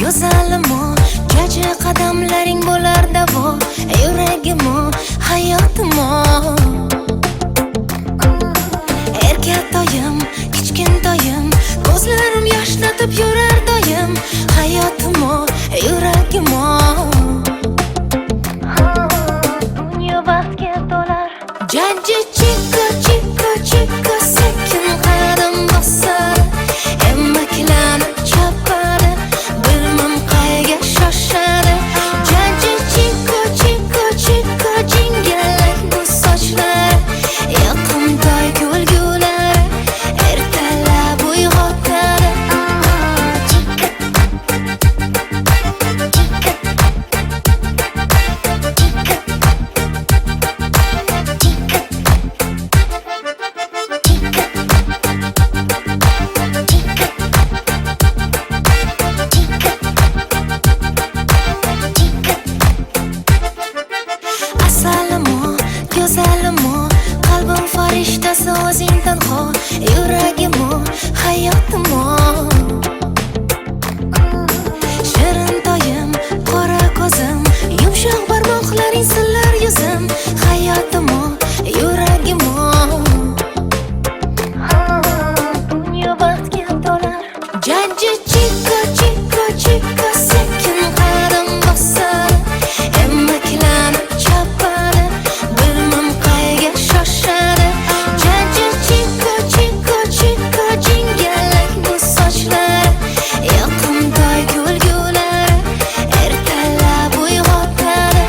Go'zalimo, jaji qadamlaring bo'lar davo, yuragimo, hayotimo. Erkatoyim, kichkintoyim, ko'zlarim yoshlatib yurar doim, hayotimo, yuragimo. Dunyo baxtga to'lar. Jaji chiko, chiko, chiko, sekin qadam bosar, emaklanib chopadi. Bilmam qayga shoshadi. Jaji chiko, chiko, chiko, jingalak bu sochlar, yoqimtoy kulgulari, ertalab uyg'otadi. Go'zalimo, qalbim farishtasi o'zing tanho, yuragimo, hayotimo. Shirintoyim, qora ko'zim, yumshoq barmoqlaring sillar yuzim, hayotimo, yuragimo. Dunyo baxtga to'lar. Jaji chiko, chiko, chiko, sekin qadam bosar, emaklanib chopadi. Bilmam qayga shoshadi. Jaji chiko, chiko, chiko, jingalak bu sochlar, yoqimtoy kulgulari, ertalab uyg'otadi.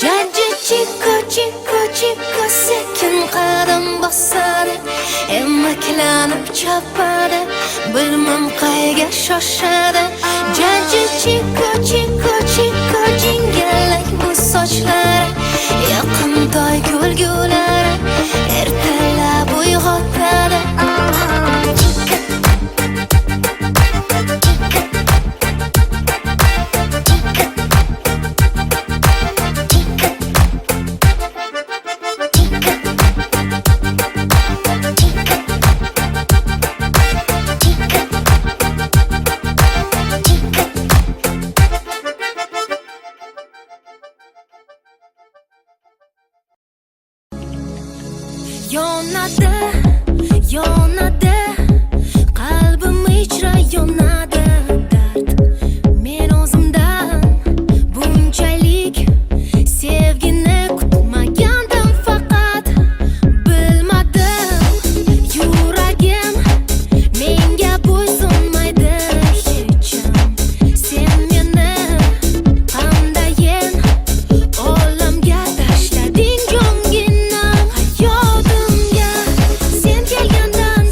Jaji chiko, chiko, chiko, sekin qadam bosadi, emaklanib chopadi. Bilmam qayga shoshadi. Jaji chiko, chiko, chiko, jingalak bu sochlar, yoqimtoy kulgulari, ertalab uyg'otadi. Yonadi, yonadi, qalbim ichra yonadi dard. Men o'zimdan bunchalik sevgini kutmagandim, faqat bilmadim. Yuragim menga bo'ysunmaydi hecham. Sen meni qandayin olamga tashlading, jonginam. Hayotimga sen kelgandan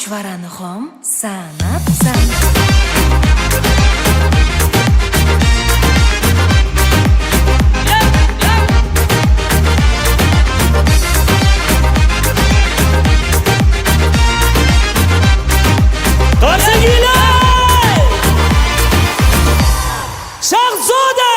chuchvarani xom sanabsan. Shahzoda!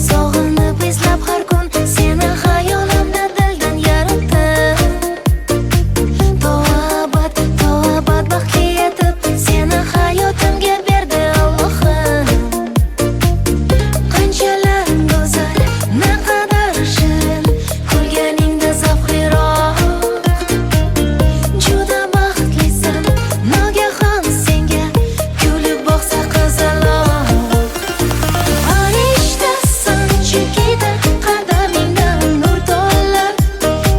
Sog'inib izlab har kun seni xayolimda dildan yaratdim. To'abat baxtli etib seni hayotimga berdi Allohim. Qanchalar go'zal, naqadar shirin, kulganingda zavqliroq. Juda baxtlisan, nogahon senga kulib boqsa qizaloq. Farishtasan chekida qadamingdan nur to'lar.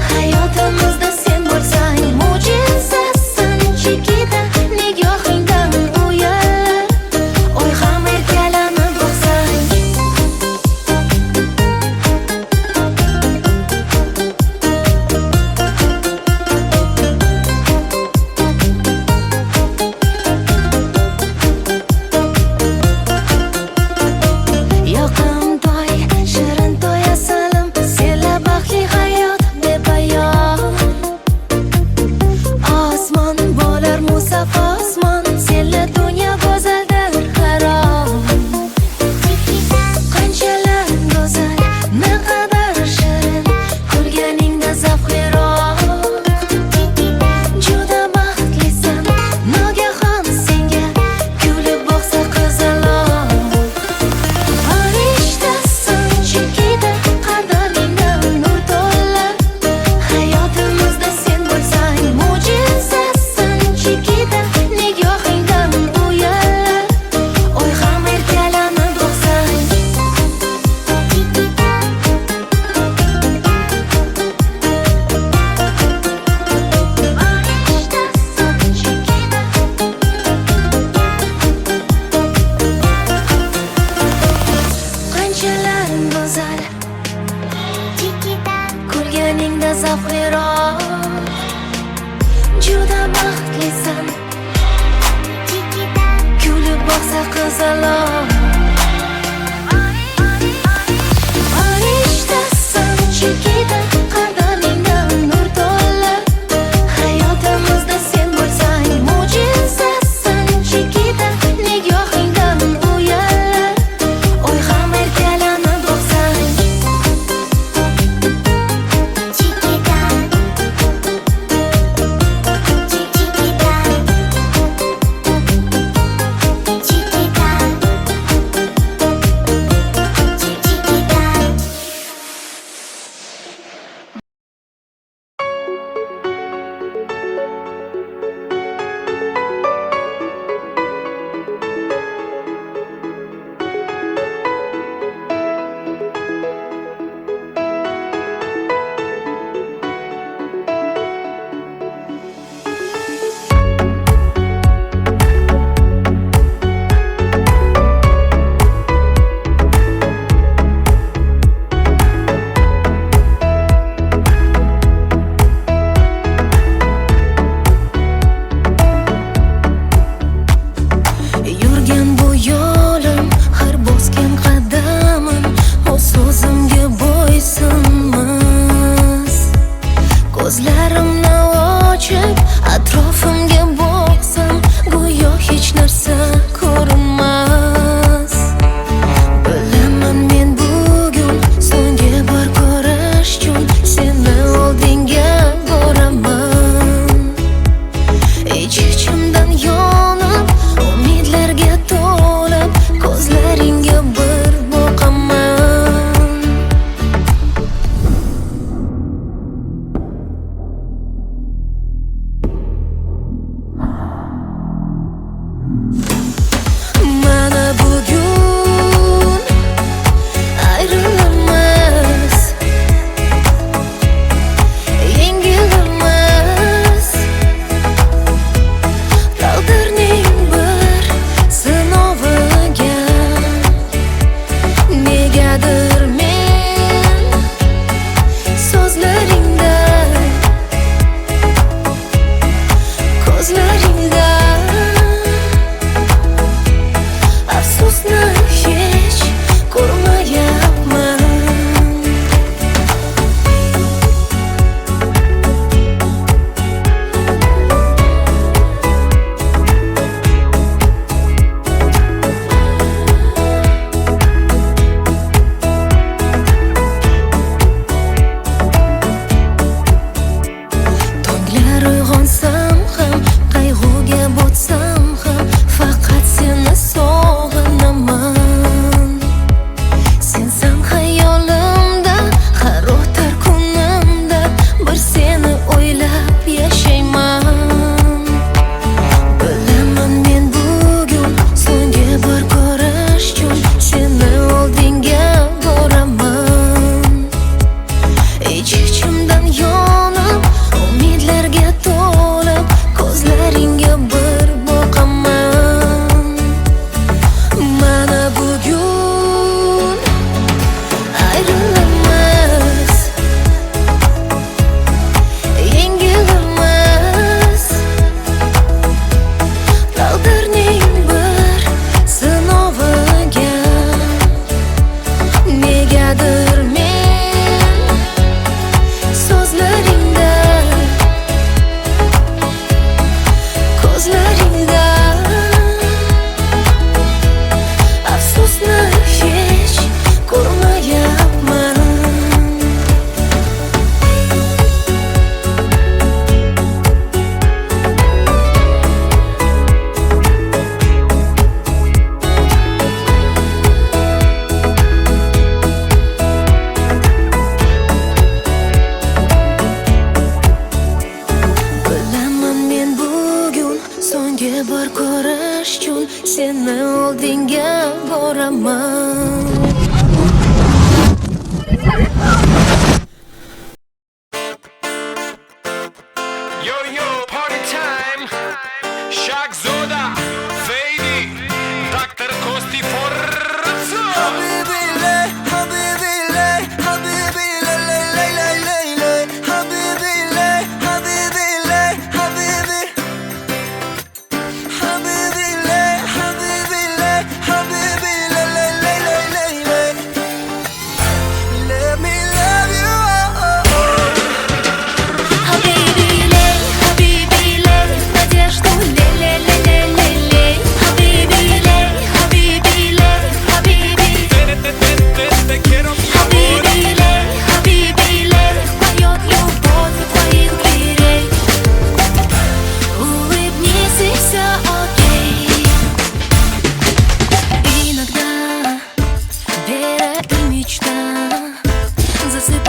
Hayotimizda sen bo'lsang mo'jizasan chekida nigohingdan uyalar. Oy ham erkalanib boqsang. Yoqimtoy, shirin to'y asalim, senla baxtli hayot bepoyon. Osmon bo'lar musaffo osmon, senla dunyo go'zaldir harom. Qanchalar go'zal, naqadar shirin, kulganingda zavqliroq. Juda baxtlisan, nogahon senga kulib boqsa qizaloq. Farishtasan chekida qadamingdan nur to'lar. Hayotimizda sen bo'lsang mo'jizasan chekida nigohingdan uyalar. Oy ham erkalanib boqsang. Qanchalar go'zal, kulganingda zavqliroq. Juda baxtlisan, kulib boqsa qizaloq. Farishtasan chekida qadamingdan nur to'lar. Hayotimizda sen bo'lsang mo'jizasan chekida nigohingdan uyalar. Oy ham erkalanib boqsang.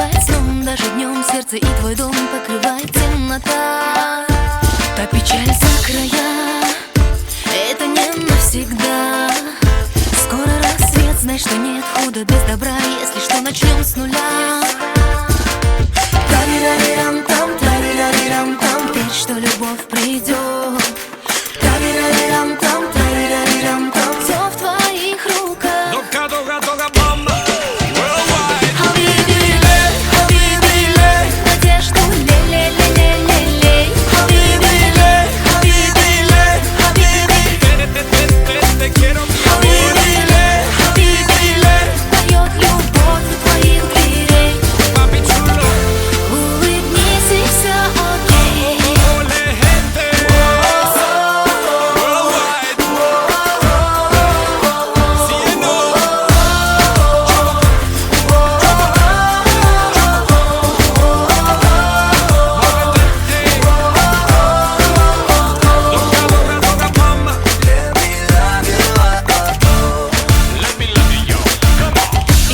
бывает сном, даже днем сердце и твой дом покрывает темнота. Та печаль за края, это не навсегда. Скоро рассвет, знай, что нет худа без добра. Если что, начнем с нуля. Тарирарирам-там, тарирарирам-там, верь, что любовь придет. Тарирарирам-там, тарирарирам-там, все в твоих руках. Надежду лей-лей-лей-лей-лей. Поет любовь у твоих дверей. Улыбнись и все окей.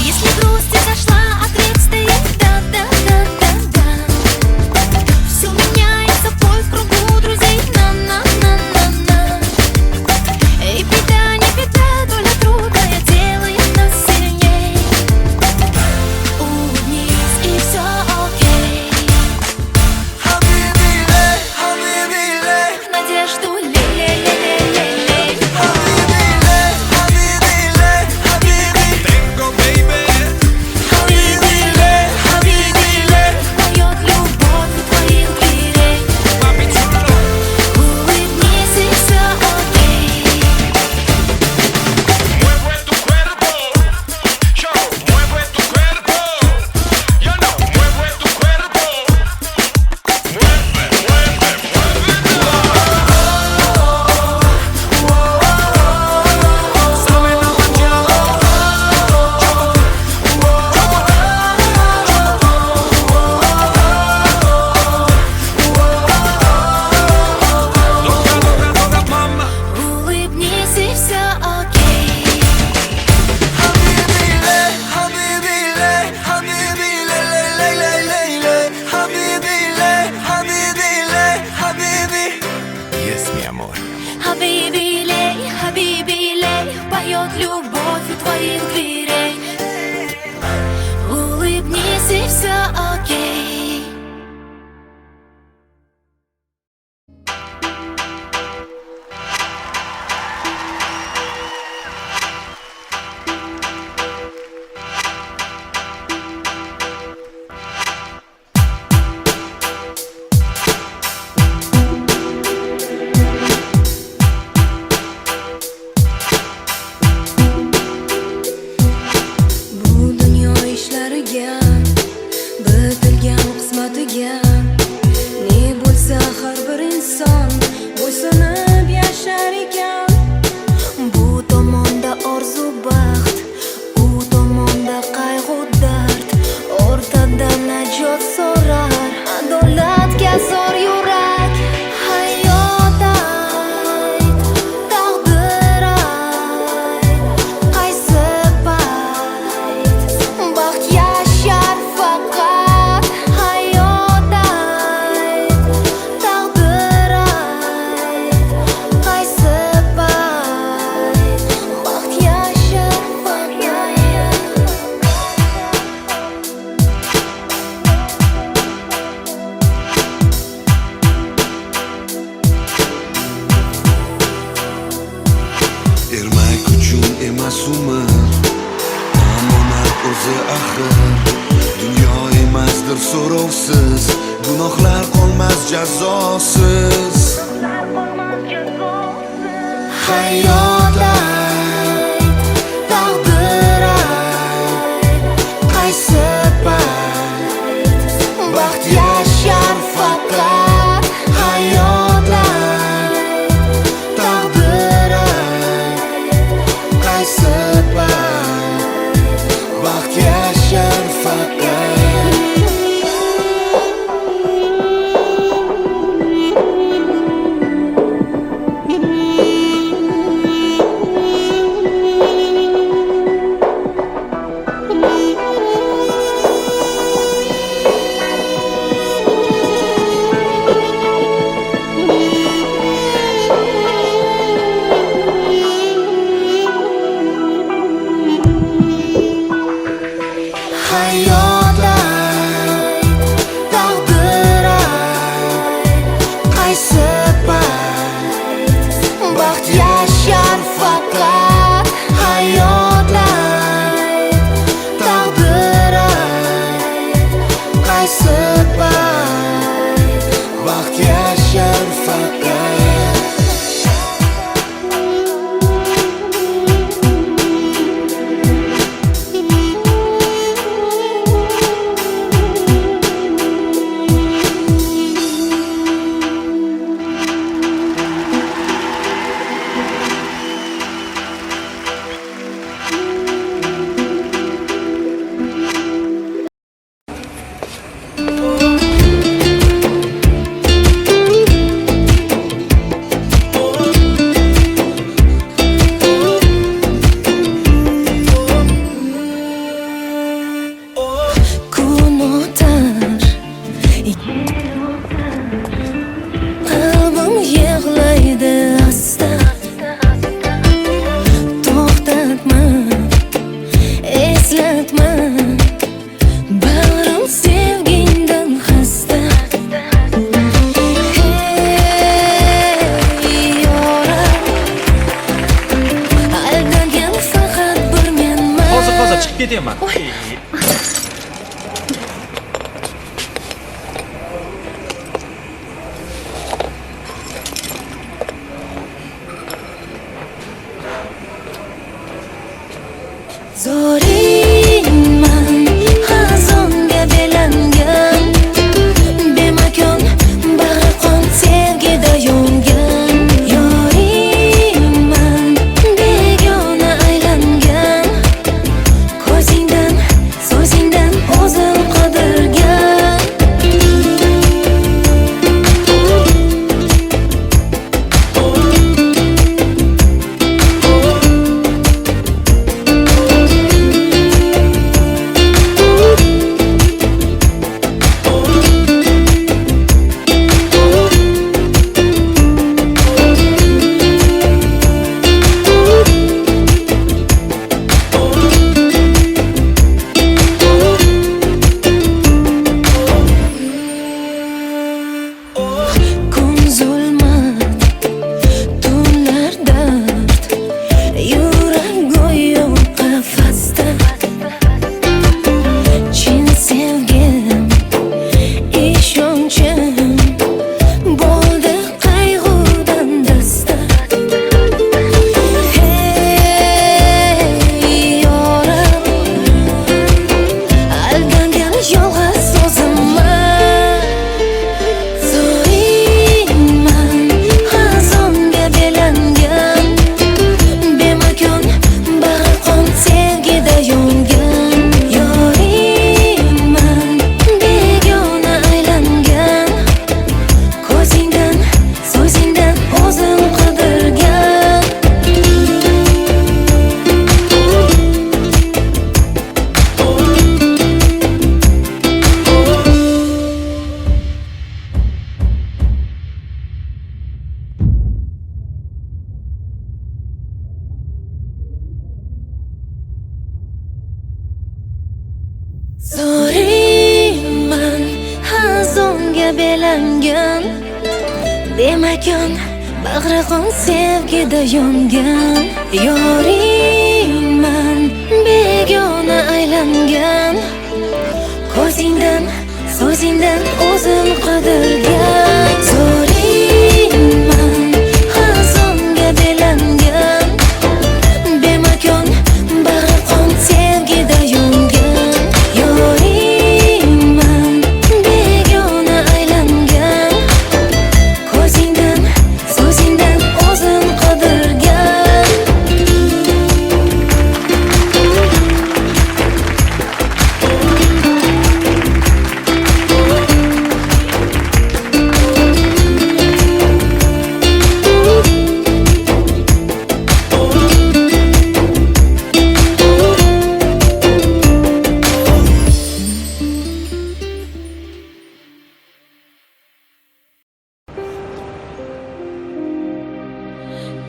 Если грусть изошла, ответ стоит да-да-да-да-да. Все меняется, бой в кругу друзей. На-на-на-на-на. И беда, не беда, доля трудная делает нас сильней. Улыбнись и все окей. Надежду лей-лей-лей-лей-лей. Поет любовь у твоих дверей. Улыбнись и все окей. Mueve tu cuerpo, yo mueve tu cuerpo, yo no mueve tu cuerpo, mueve, mueve, muévelo. Sabe la mañana, toca, mama. Улыбнись и все окей. Yes, mi amor. Хабиби лей, хабиби лей, поет любовь у твоих дверей. Улыбнись и все окей. Bu dunyo ishlariga, bitilgan qismatiga ne bo'lsa har bir inson bo'ysunib yashar ekan. Bu tomonda orzu baxt, u tomonda qayg'u dard. O'rtada najot so'rar, adolatga zor yurak. Hayot ayt, taqdir ayt, qaysi payt baxt yashar faqat. Hayot ayt, taqdir ayt, qaysi payt baxt yashar faqat. Ermak uchun emas umr, omonat o'zi axir. Dunyo emasdir so'rovsiz, gunohlar qolmas jazosiz. Hayot ayt, taqdir ayt, qaysi payt baxt yashar faqat. Hayot ayt, taqdir ayt, qaysi payt baxt yashar faqat. qaysi payt vaqt yashar faqat. Kun o'tar, qalbim yig'laydi asta. To'xtatma, eslatma, bag'rim sevgingdan xasta. Hey yoram, aldangan faqat bir menman. Hozir chiqib ketaman. Zoringman, xazonga belangan, bemakon bag'ri qon sevgida yongan. Yoringman, begona aylangan, ko'zingdan, so'zingdan o'zim qidirgan. Kun zulmat, tunlar dard, yurak go'yo qafasda. Chin sevgim, ishonchim bo'ldi qayg'udan dasta. Hey yoram, aldangan yolg'iz o'zimman. Zoringman, xazonga belangan, bemakon bag'ri qon sevgida yongan. Yoringman, begona aylangan, ko'zingdan, so'zingdan o'zim qidirgan. Zoringman, xazonga belangan, bemakon bag'ri qon sevgida yongan. Yoringman, begona aylangan, ko'zingdan, so'zingdan o'zim qidirgan. Zoringman, xazonga belangan, bemakon bag'ri qon sevgida yongan. Yoringman, begona aylangan, ko'zingdan, so'zingdan o'zim qidirgan.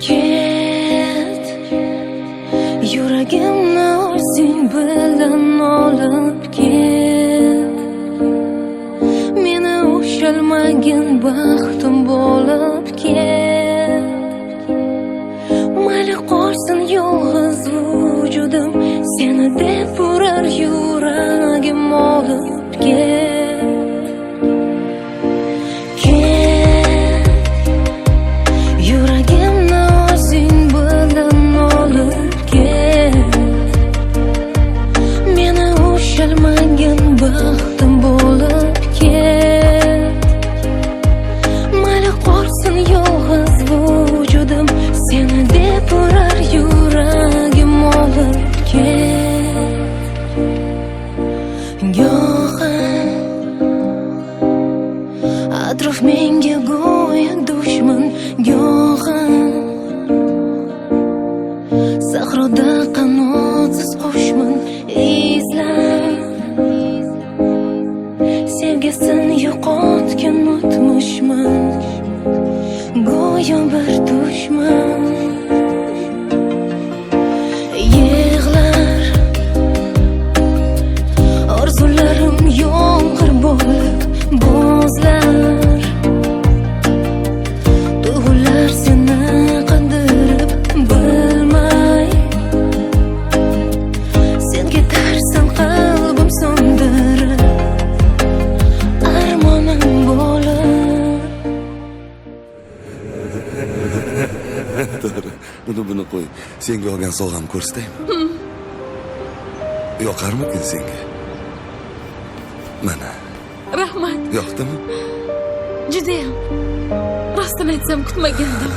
Ket, yuragimni o'zing bilan olib ket. Meni ushalmagin baxtim bo'lib ket. Mayli qolsin yolg'iz vujudim, seni deb urar yuragim olib ket. Sevgisini yo'qotgan o'tmishman, go'yo bir dushman. Yig'lar orzularim yomg'ir bo'lib bo'zlar, tuyg'ular seni qandirib bilmay, sen ketarsan qalbim so'ndirib, armonim bo'lib. Buni qo'y. Senga olgan sovg'amni ko'rsataymi? Yoqarmikin senga? Mana. Rahmat. Yoqdimi? Judayam. Rostini aytsam kutmagandim.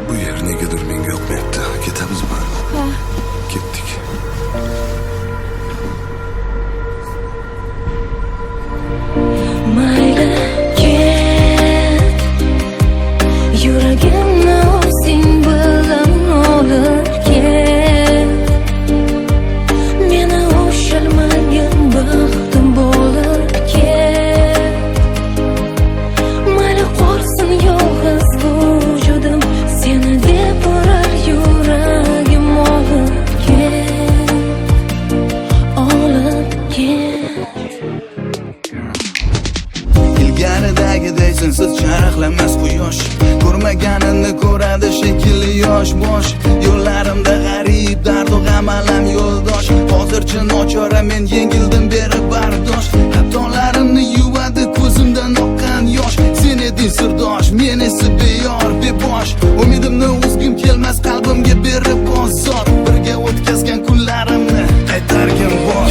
Bu yer negadir menga yoqmayapti. Ketamizmi? Ha, Ketdik. Mayli ket, yuragimni o'zing bilan olib ket. Meni ushalmagan baxtim bo'lib ket. Mayli qolsin yolg'iz vujudim, seni deb urar yuragim olib ket, olib ket. Ilgaridagiday sensiz charaqlamas quyosh, ko'rmaganini ko'radi shekilli yosh bosh. Yo'llarimda g'arib dardu g'am alam yo'ldosh. Hozircha nochora men yengildim berib bardosh. Xatolarimni yuvadi ko'zimdan oqqan yosh. Sen eding sirdosh, men esa beyor bebosh. Umidimni uzgim kelmas qalbimga berib bozor. Birga o'tkazgan kunlarimni qaytargin bor.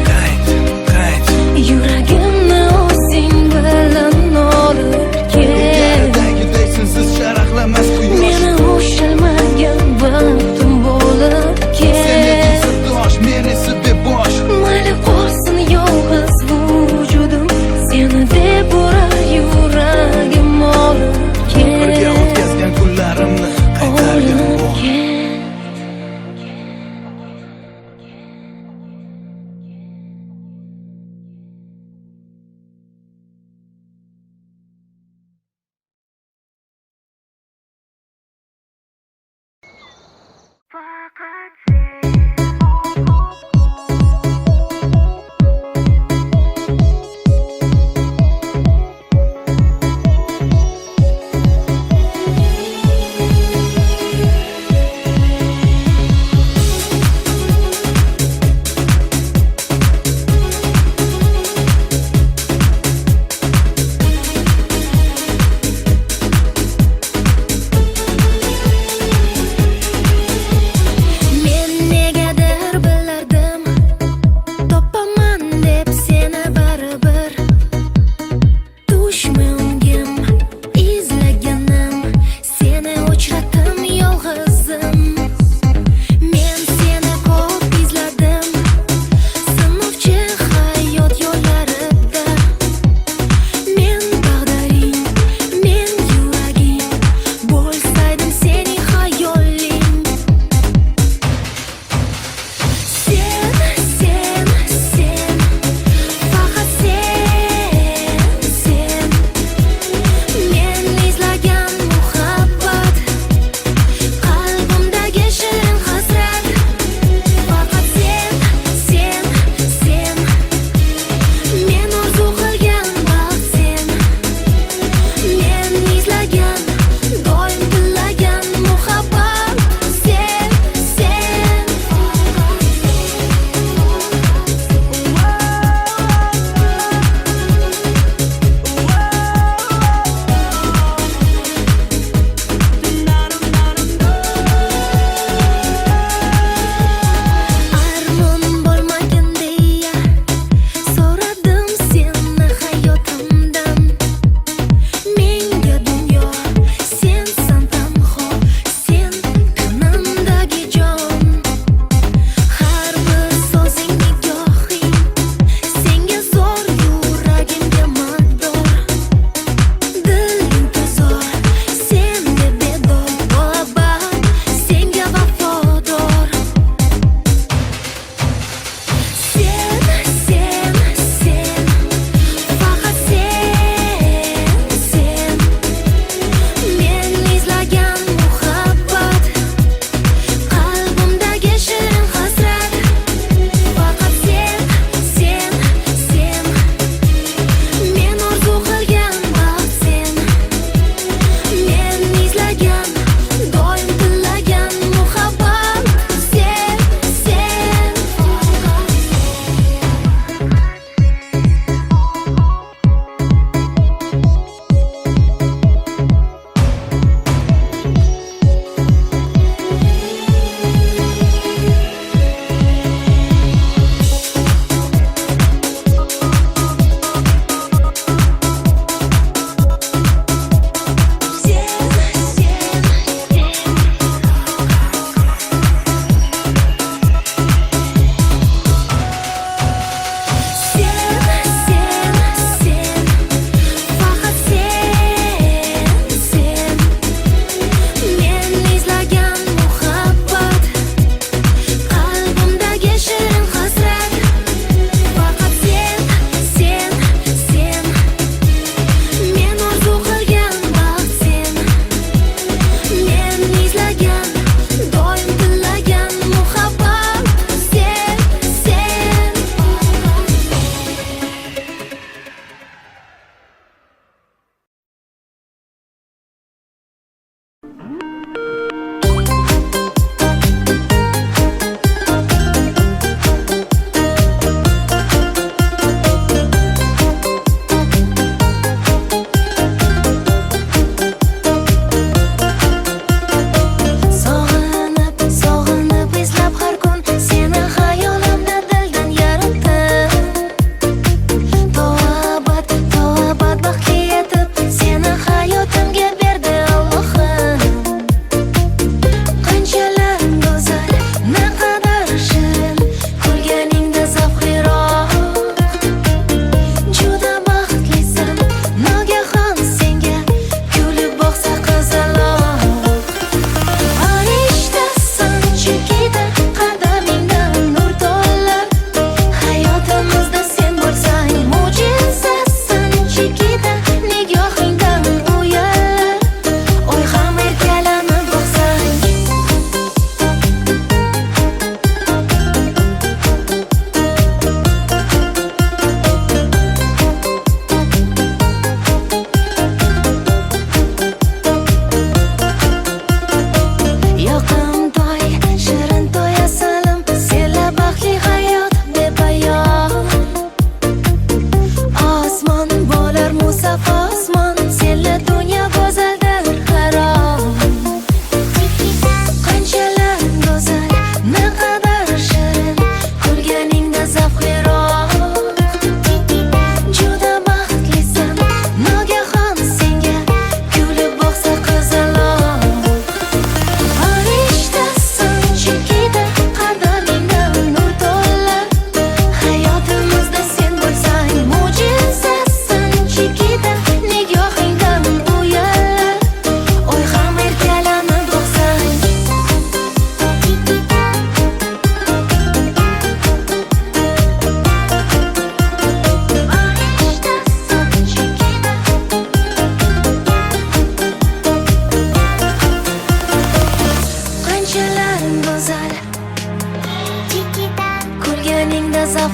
Qayt. Yuragimni o'zing bilan olib ket. Ilgaridagiday sensiz charaqlamas quyosh. Meni ushalmagan baxtim bo'lib Sen eding ket. sirdosh, men esa bebosh. Mayli qolsin yolg'iz vujudim, seni deb urar yuragim olib ket.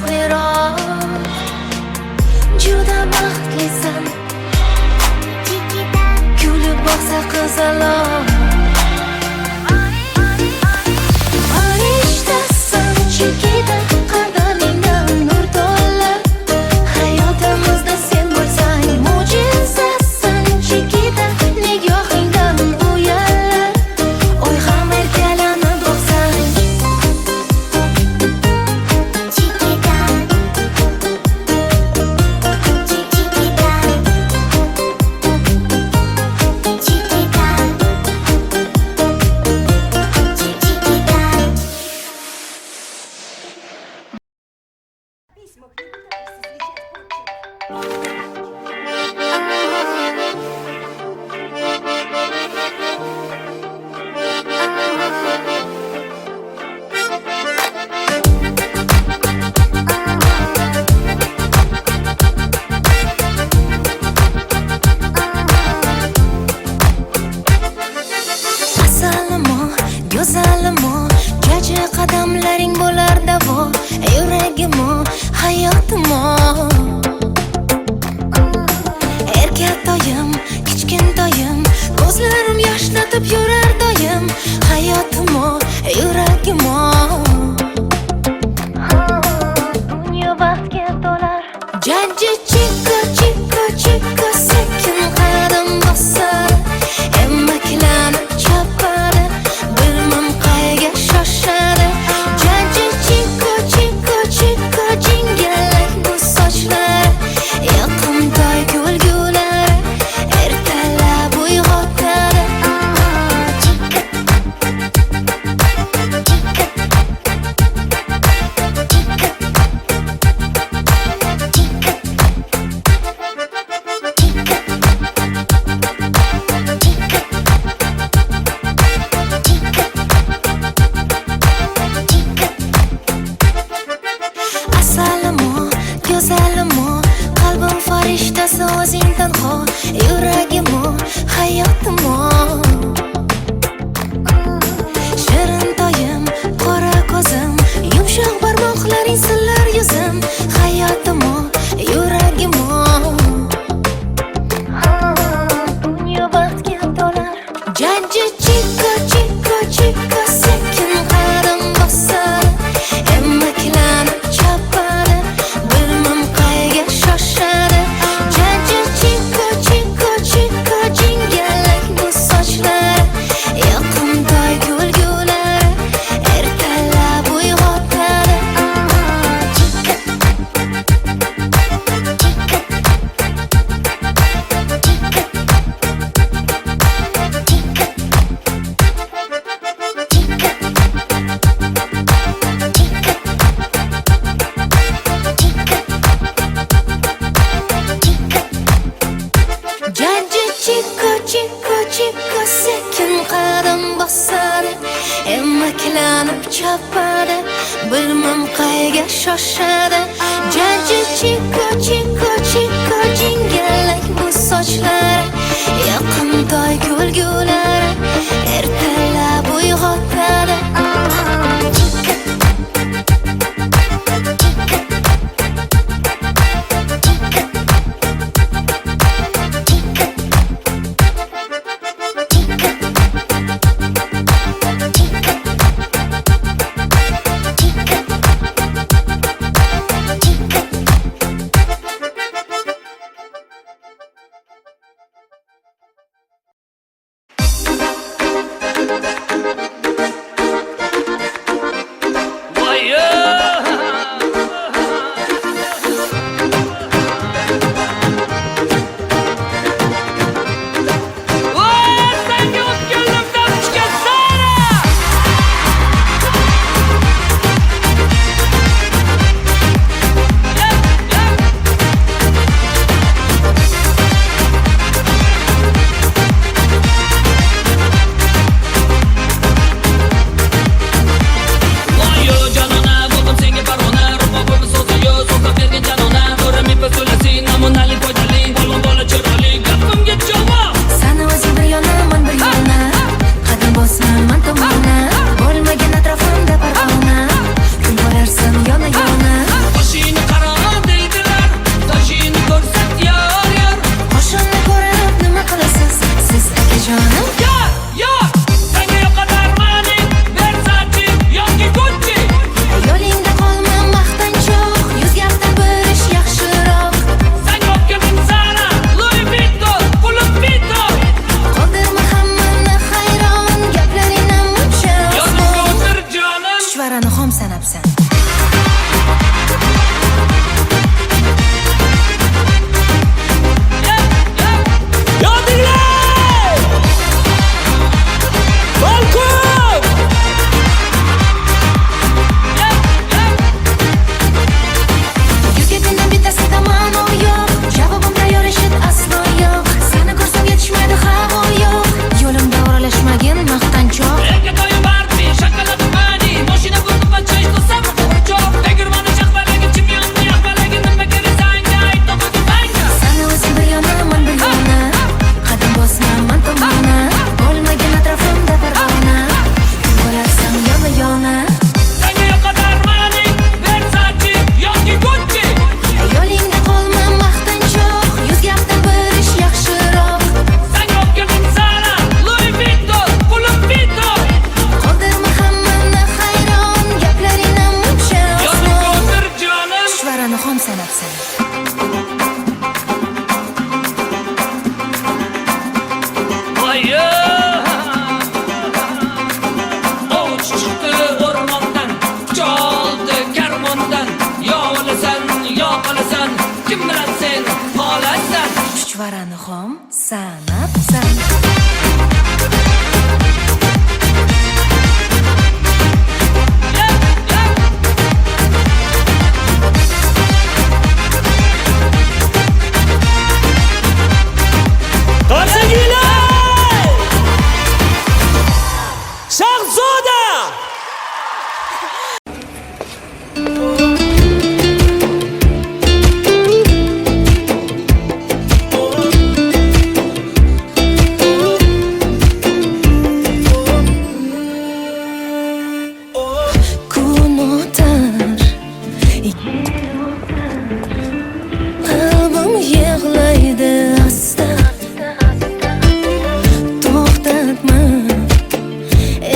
ruhliroq. Juda baxtlisan, kulib boqsa qizaloq. Farishtasan Chikita, qadamingdan nur to'lar. Hayotimizda sen bo'lsang mo'jizasan Chikita, nigohingdan uyallar. Oy ham erkalanib boqsang Chikita, asalimo, go'zalimo, jaji qadamlaring bo'lar davo. Yuragimo, hayotimo, erkatoyim, kichkintoyim, ko'zlarim yoshlatib yurar doim. Hayotimo, yuragimo, dunyo baxtga to'lar. Jaji chiko, chiko, chiko, sekin qadam bosar. Emmaklanib chopadi, bilmam qayga shoshadi. Jaji chiko, chiko, chiko, jingalak bu sochlar. Yoqimtoy kulgulari ertalab uyg'otadi. Asalimo, go'zalimo, qalbim farishtasi o'zing tanho. Yuragimo, hayotimo, shirin toyim, qora ko'zim, yumshoq barmoqlaring sillar yuzim. Hayotimo, yuragimo, dunyo baxtga to'lar. Jaji chiko, chiko, chiko, sekin qadam bosar. Emmaklanib chopadi, bilmam qayga shoshadi. Jaji chiko, chiko, chiko, jingalak bu sochlar. Yoqimtoy kulgulari ertalab uyg'otadi. Jaji chiko, chiko, chiko, sekin qadam bosadi. Emmaklanib chopadi, bilmam qayga shoshadi. Jaji chiko, chiko, chiko, jingalak bu sochlar. Yoqimtoy kulgulari ertalab uyg'otadi. sen. Ovuç çıktı ormandan, çaldı kermandan. Ya olasan, ya qolasan, kim bilan sen qolasan. Chuchvarani xom sanabsan. Shahzoda! Kun o'tar, qalbim yig'laydi asta. To'xtatma,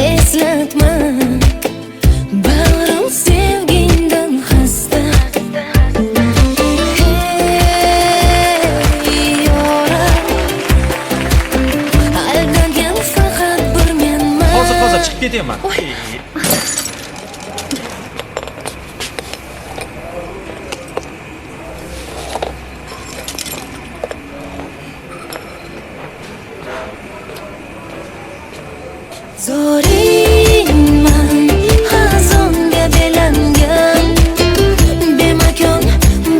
eslatma, bag'rim sevgingdan xasta. Hey yoram, aldagan faqat bir menman. Hozir chiqib ketaman. Zoringman, xazonga belangan, bemakon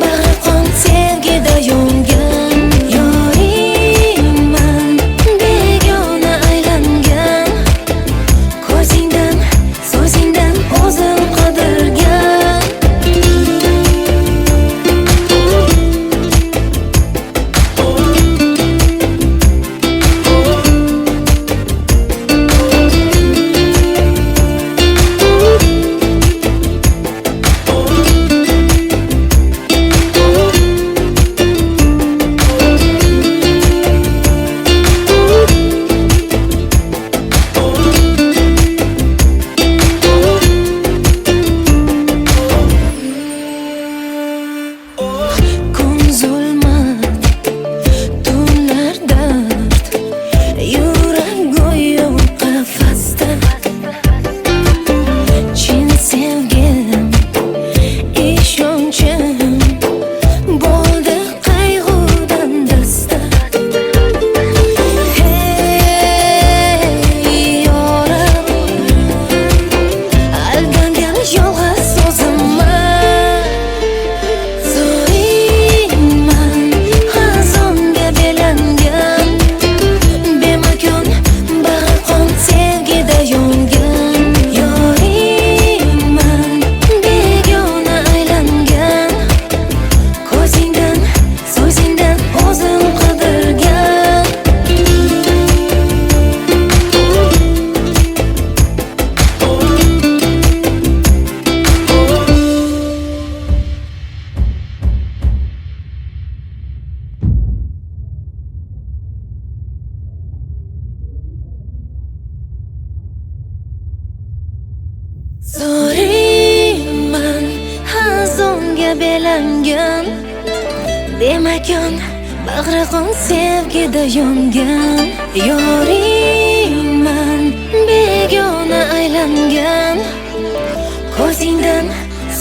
bag'ri qon sevgida yongan. Yoringman, begona aylangan, ko'zingdan, so'zingdan o'zim qidirgan. Kun zulmat, tunlar dard, yurak go'yo qafasda. Chin sevgim, ishonchim bo'ldi qayg'udan dasta. Hey yoram, aldangan yolg'iz o'zimman. Zoringman, xazonga belangan, bemakon bag'ri qon sevgida yongan. Yoringman, begona aylangan, ko'zingdan, so'zingdan o'zim qidirgan. Zoringman, xazonga belangan, bemakon bag'ri qon sevgida yongan. Yoringman, begona aylangan, ko'zingdan,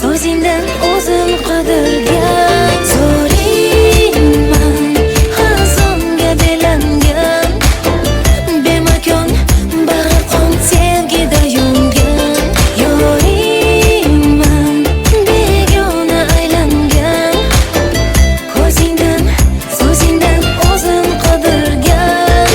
so'zingdan o'zim qidirgan. Zoringman, xazonga belangan, bemakon bag'ri qon sevgida yongan. Yoringman, begona aylangan, ko'zingdan, so'zingdan o'zim qidirgan.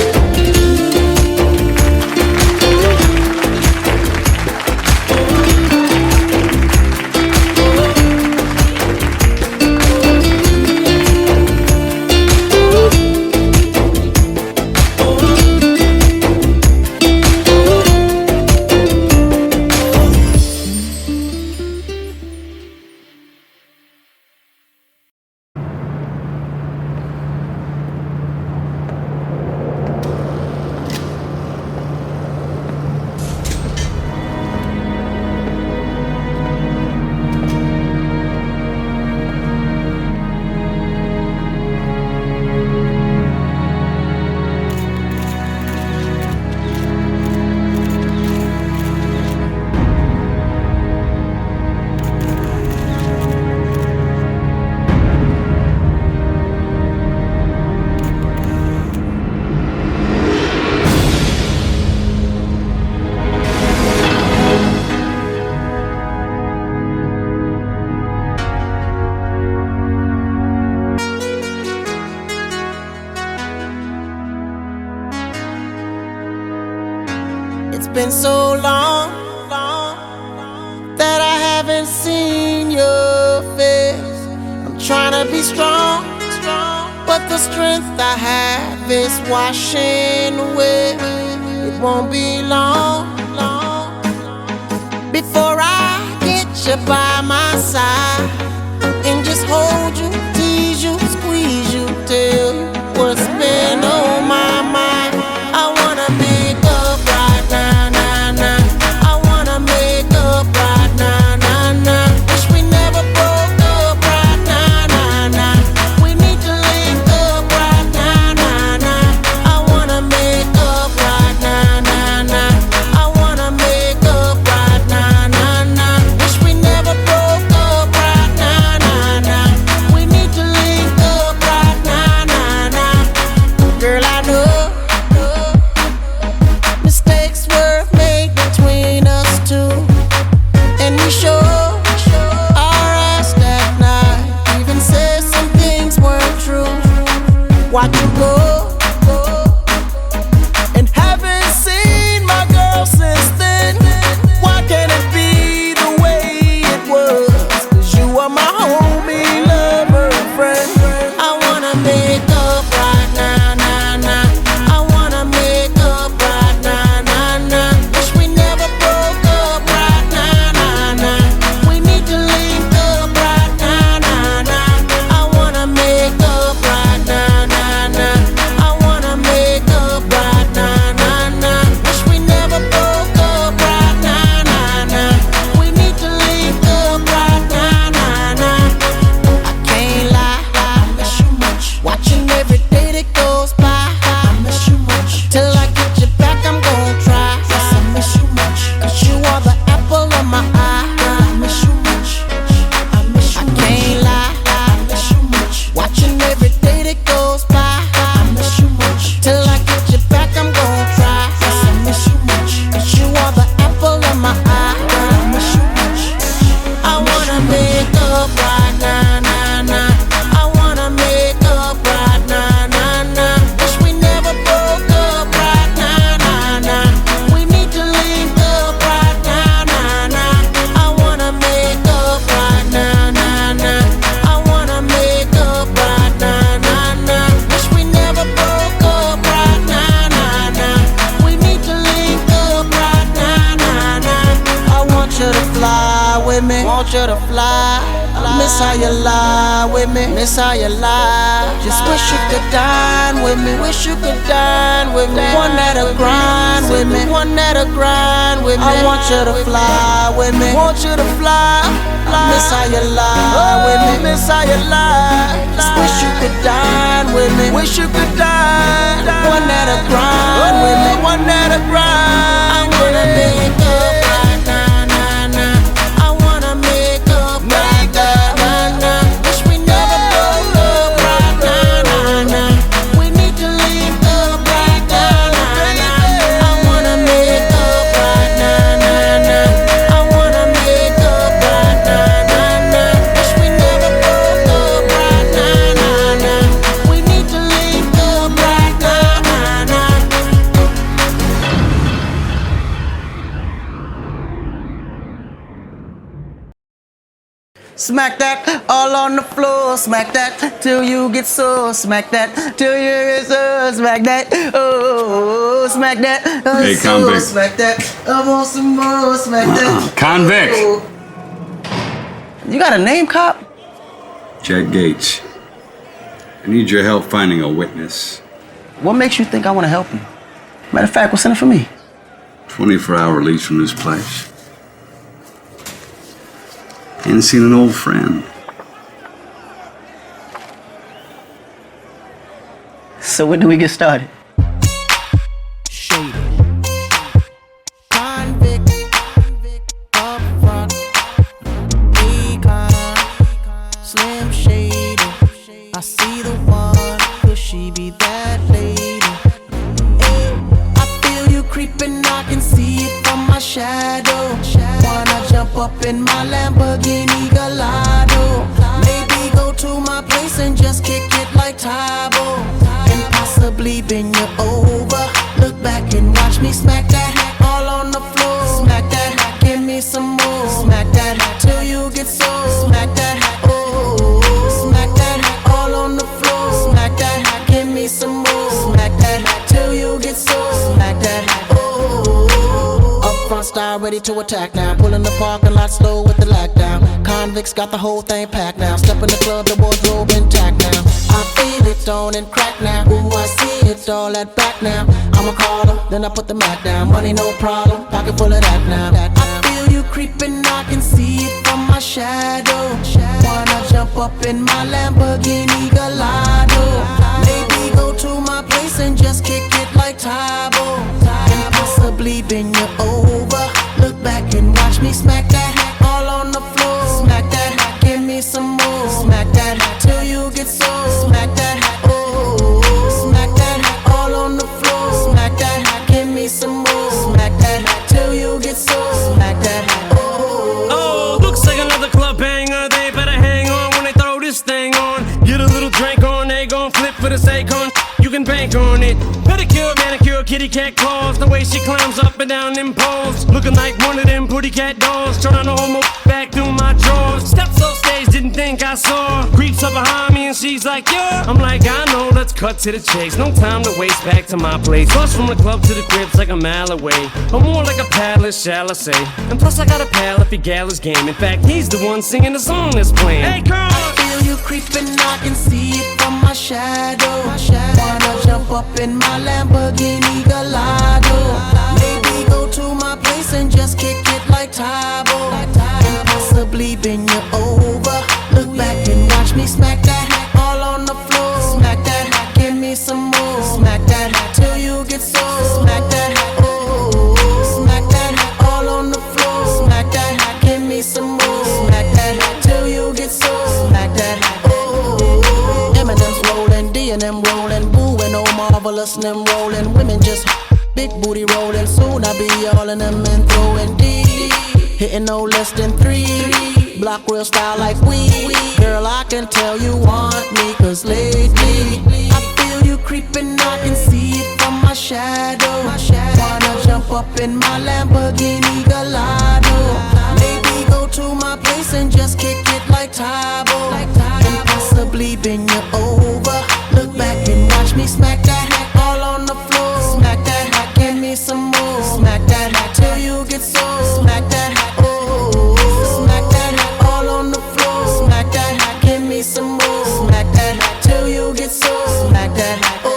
been so long that I haven't seen your face. I'm trying to be strong, but the strength I have is washing away. It won't be long before I get you by my side and just hold you, tease you, squeeze you, tell you what's been on my mind. I wanna make up right now, now, now. I wanna make up right now, now, now. Wish we never broke up right now, now, now. We need to link up right now, now, now. I wanna make up right now, now, now. I wanna make up right now, now, now. Wish we never broke up right now, now, now. We need to link up right now, now, now. Girl, I know mistakes were made between us two, and we sure our ass that night even said some things weren't true. Watch you go, and haven't seen my girl since then. Why can't it be the way it was? 'Cause you are my homie, lover, and friend. I wanna make up right now, now, now. I wanna make up right now, now, now. Wish we never broke up right now, now, now. We need to link up right now, now, now. I wanna make up right now, now, now. I wanna make up right now, now, now. Wish we never broke up right now, now, now. We need to link up right now, now, now. I can't lie, I miss you much. Watching every day that goes by, I miss you much. Till I get you back, I'm gon' try. Yes, I miss you much. 'Cause you are the apple of my eye. I miss you much. I miss you much. I can't lie, I miss you much. Watching every day that goes by, I miss you much. Till I get you back, I'm gon' try. Yes, I miss you much. 'Cause you are the apple of my eye. I miss you much. I wanna make up right now, now, now. I wanna make up right now, now, now. Wish we never broke up right now, now, now. We need to link up right now, now, now. I wanna make up right now, now, now. I wanna make up right now, now, now. Wish we never broke up right now, now, now. We need to link up right now, now, now. I want you to fly with me, want you to fly. Miss how you lie with me, miss how you lie. Just wish you could dine with me, wish you could dine with me. One that'll grind with me, one that'll grind with me. I want you to fly with me, want you to fly. Miss how you lie with me, miss how you lie. Just wish you could dine with me, wish you could dine. One that'll grind with me, one that'll grind. I wanna make up right now, now, now. I wanna make up right now, now, now. Wish we never broke up right now, now, now. We need to link up right now, now, now. I wanna make up right now, now, now. I wanna make up right now, now, now. Wish we never broke up right now, now, now. We need to link up right now, now, now. Smack that all on the floor, smack that till you get sore, smack that till you get sore, smack that, oh, smack that, Hey, so, convict. smack that, I want some more, smack that. Convict. Oh. You got a name, cop? Jack Gates. I need your help finding a witness. What makes you think I want to help you? Matter of fact, what's in it for me? 24-hour release from this place. Ain't seen an old friend. So when do we get started? I see the one, could she be that lady? I feel you creeping, I can see it from my shadow. Wanna jump up in my Lamborghini Gallardo? Maybe go to my place and just kick it like Tybo, and possibly bend you over. Look back and watch me smack that all on ready to attack now. Pull in the parking lot slow with the lockdown. Convicts got the whole thing packed now. Step in the club, the wardrobe intact now. I feel it on and crack now. Ooh, I see it all at back now. I'ma call her, then I put the Mac down. Money no problem, pocket full of that now. I feel you creeping, I can see it from my shadow. Wanna jump up in my Lamborghini Gallardo? Maybe go to my place and just kick it like Tybo. And possibly bend you over. Look back and watch me smack that all on the floor. Smack that, give me some more. Smack that till you get so. Smack that, oh. Smack that all on the floor. Smack that, give me some more. Smack that till you get so. Smack that, oh. Oh, looks like another club banger. They better hang on when they throw this thing on. Get a little drink on, they gon' flip for the Akon. You can bank on it. Pedicure, manicure, kitty cat claws. The way she climbs up and down them poles, looking like one of them pretty cat dolls. Trying to homo back through my drawers. Steps off stage, didn't think I saw. Creeps up behind me and she's like, yeah. I'm like, I know, let's cut to the chase. No time to waste, back to my place. Bus from the club to the crib's like a mile away, or more like a palace, shall I say. And plus I got a pal if he gal his game. In fact, he's the one singing the song that's playing. Hey girl, I feel you creeping, I can see it from my shadow. Wanna jump up in my Lamborghini Gallardo? Maybe go to my place and just kick it like Tybo. And possibly bend you over. Look back and watch me smack that all on the floor. Smack that, give me some more. Smack that till you get so. Smack that, oh. Smack that all on the floor. Smack that, give me some more. Smack that till you get so. Smack that, oh. Eminem's rolling, D and M rolling, Boo and oh marvelous and them rolling. Women just big booty rolling. Soon I be all in them and throwing D. Hitting no less than 3. Block real style like we. Girl, I can tell you want me, cause lately I feel you creeping, I can see it from my shadow. Wanna jump up in my Lamborghini Gallardo? Maybe go to my place and just kick it like Tybo. And possibly bend you over. Look back and watch me smack that all on the floor. Smack that, give me some more. Smack that till you get so. Smack that, oh. Smack that all on the floor. Smack that, give me some more. Smack that till you get so. Smack that, oh.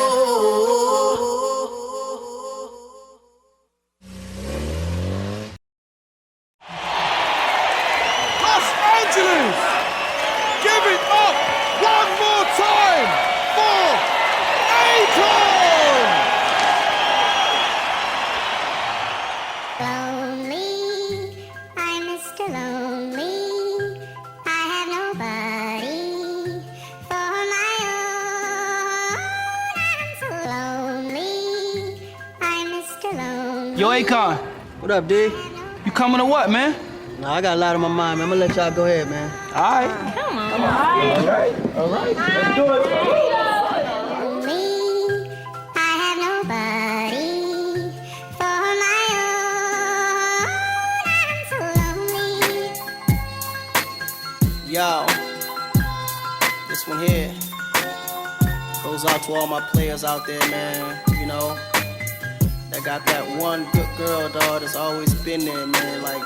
Los Angeles! Give it up one more time for Akon! Lonely, I'm Mr. Lonely. I have nobody for my own. I'm so lonely. I'm Mr. Lonely. Yo, Akon. What up, D? You coming or what, man? Nah, I got a lot on my mind, man. I'm gonna let y'all go ahead, man. All right. Come on. All right. Let's do it. Lonely, I have nobody for my own. I'm so lonely. Yo, this one here goes out to all my players out there, man. You know, that got that one good girl, dog, that's always been there, man. Like,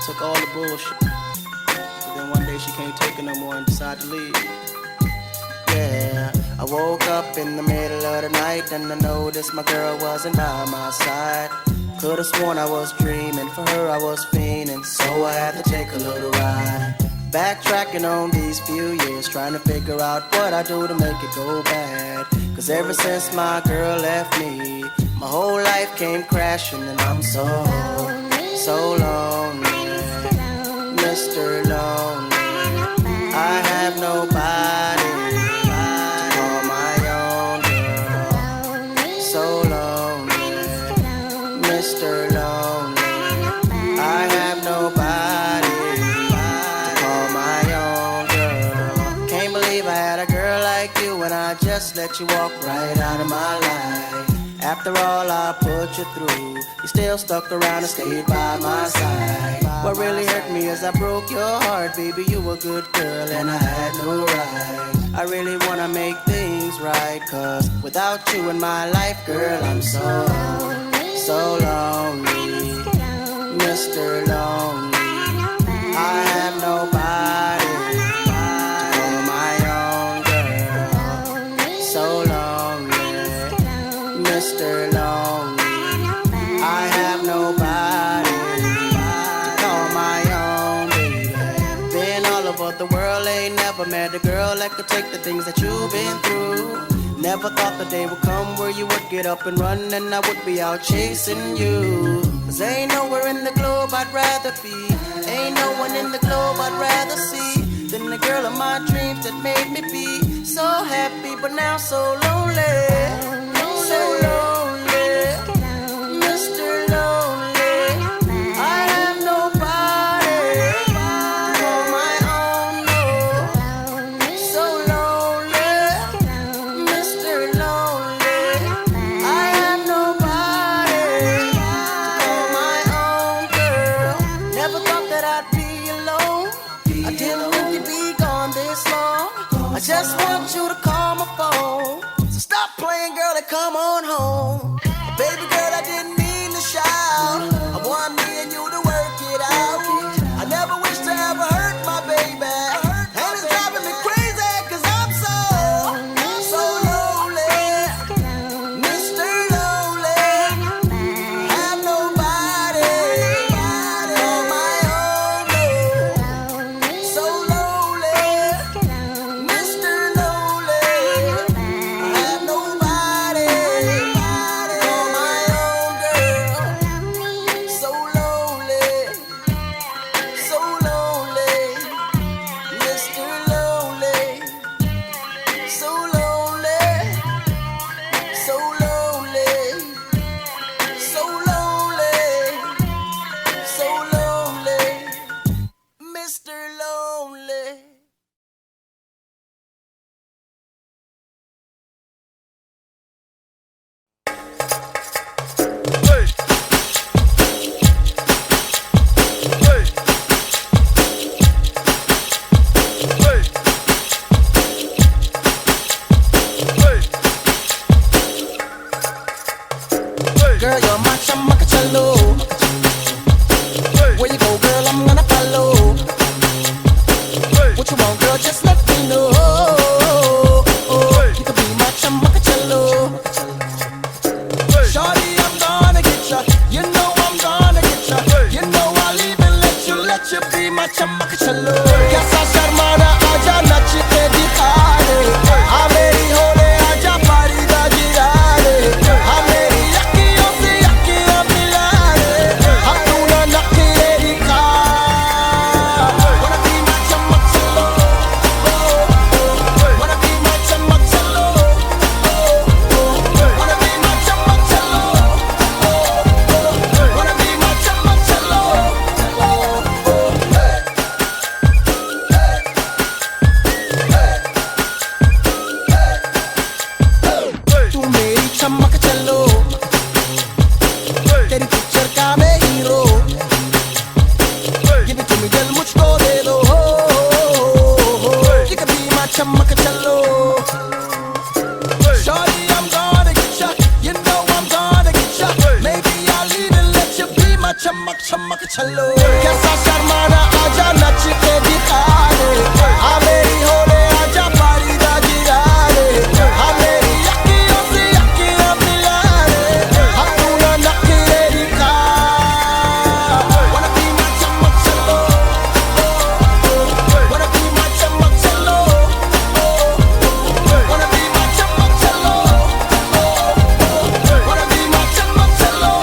took all the bullshit. But then one day she can't take it no more and decided to leave. Yeah, I woke up in the middle of the night and I noticed my girl wasn't by my side. Could've sworn I was dreaming, for her I was fiending, so I had to take a little ride. Backtracking on these few years, trying to figure out what I do to make it go bad. Cause ever since my girl left me, my whole life came crashing and I'm so lonely. Mr. Lonely, I have nobody to call my own girl. So lonely, Mr. Lonely, I have nobody to call my own girl. Can't believe I had a girl like you and I just let you walk right out of my life. After all I put you through, you still stuck around and stayed by my side. What really hurt me is I broke your heart, baby, you a good girl and I had no right. I really wanna make things right, cause without you in my life, girl, I'm so lonely. Mr. Lonely. I have nobody to call my own girl. So lonely, Mr. Lonely. I have nobody to call my own baby. Been all over the world, ain't never met a girl that could take the things that you've been through. Never thought the day would come where you would get up and run and I would be out chasing you. Cause ain't nowhere in the globe I'd rather be, ain't no one in the globe I'd rather see than the girl of my dreams that made me be so happy but now so lonely. So lonely, Mr. Lonely. I have nobody to call my own, no. So lonely, Mr. Lonely. I have nobody to call my own girl. Never thought that I'd be alone. I didn't think you'd be gone this long. I just want you to call my phone. So stop playing, girl, and come on home. Baby girl, I didn't mean to shout. I want me and you to work it out. I never wish to ever hurt my baby, and it's driving me crazy cause I'm so lonely. Mr. Lonely. Have nobody on my own, no. So lonely, Mr. Lonely. Have nobody on my own girl. So lonely, so lonely, Mr. Lonely. So lonely, so lonely, so lonely, so lonely, Mr. Lonely. Girl, you're my chamacachalo. Where you go, girl, I'm gonna follow. What you want, girl, just let me know. You can be my chamacachalo. Shorty, I'm gonna get ya. You know I'm gonna get ya. You know I'll even let you be my chamacachalo. Kaisa sharmana aaja nach ke dikha de. Aa meri hole aaja pari da gira de. Aa meri akhiyon se akhiyan mila de. Hum tu na nakhre dikha. Wanna be my chamacachalo. Wanna be my chamacachalo. Wanna be my chamacachalo. Wanna be my chamacachalo. तू मेरी chamacachalo. तेरी picture का मैं hero. Give it to me, दिल मुझको दे दो. You can be my chamacachalo. Shorty, I'm gonna get ya. You know I'm gonna get ya. Maybe I'll even let you be my chamacachalo. Kaisa sharmana aaja nach ke dikha de. Aa meri hole aaja pari da gira de. Aa meri akhiyon se akhiyan mila de. Hum tu na nakhre dikha. Wanna be my chamacachalo. Wanna be my chamacachalo. Wanna be my chamacachalo. Wanna be my chamacachalo.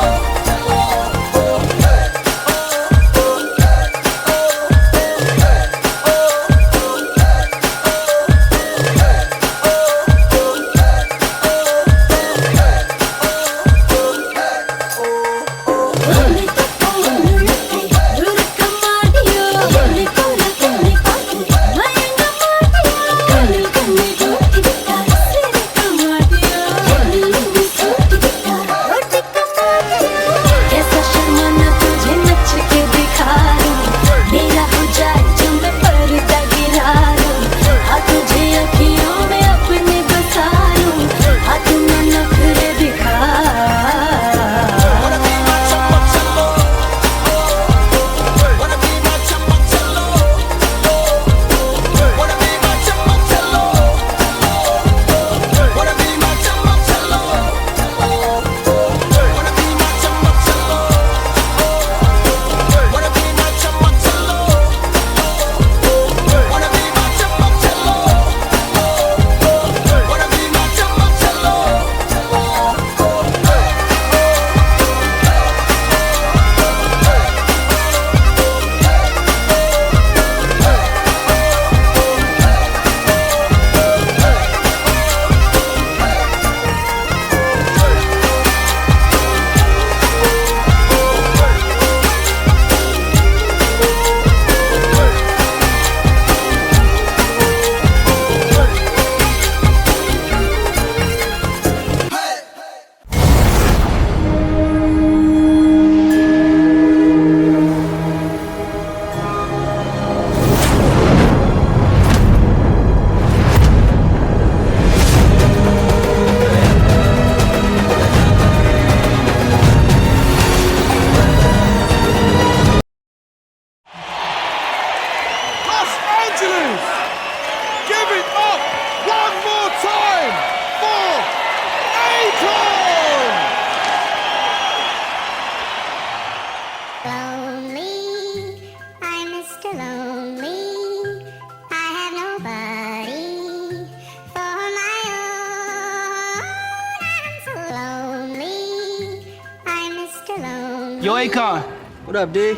Yo, Akon. What up, D?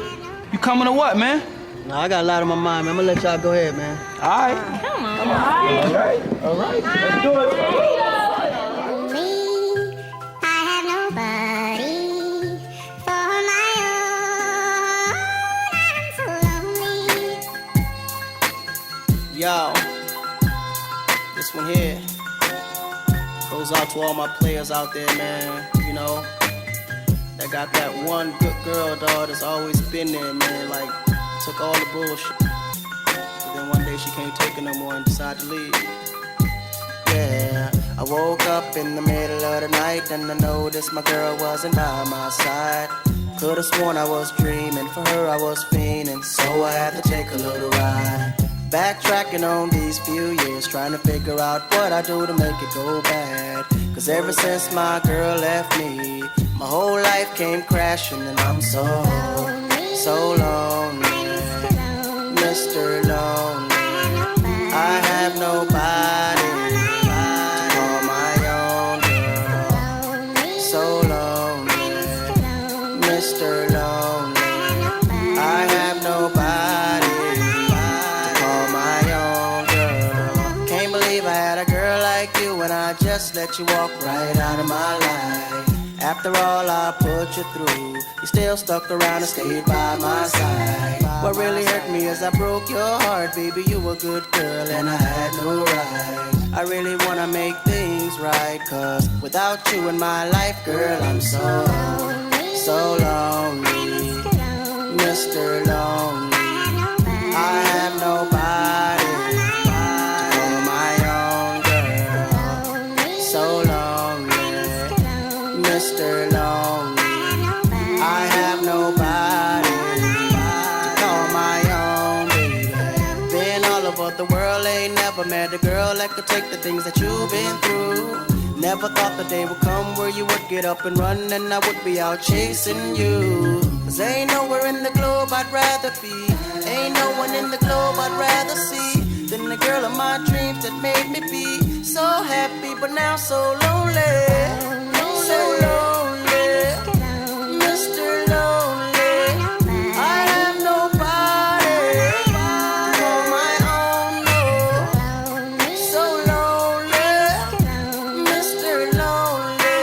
You coming or what, man? Nah, I got a lot on my mind, man. I'm gonna let y'all go ahead, man. All right. Come on. All right. Let's do it. Me, I have nobody for my own. I'm so lonely. Yo, this one here goes out to all my players out there, man. You know, that got that one good girl, dog, that's always been there, man. Like, took all the bullshit. But then one day she can't take it no more and decided to leave. Yeah, I woke up in the middle of the night and I noticed my girl wasn't by my side. Could've sworn I was dreaming, for her I was fiending, so I had to take a little ride. Backtracking on these few years, trying to figure out what I do to make it go bad. Cause ever since my girl left me, my whole life came crashing and I'm so lonely. Mr. Lonely, I have nobody to call my own girl. So lonely, Mr. Lonely, I have nobody to call my own girl. Can't believe I had a girl like you and I just let you walk right out of my life. After all I put you through, you still stuck around and stayed by my side. What really hurt me is I broke your heart, baby, you a good girl and I had no right. I really wanna make things right, cause without you in my life, girl, I'm so lonely. Mr. Lonely, I have nobody to call my own girl. So lonely, Mr. Lonely, I have nobody to call my own baby. Been all over the world, ain't never met a girl that could take the things that you've been through. Never thought the day would come where you would get up and run and I would be out chasing you. Cause ain't nowhere in the globe I'd rather be, ain't no one in the globe I'd rather see than the girl of my dreams that made me be so happy but now so lonely. So lonely, Mr. Lonely, I have nobody to call my own, no. So lonely, Mr. Lonely,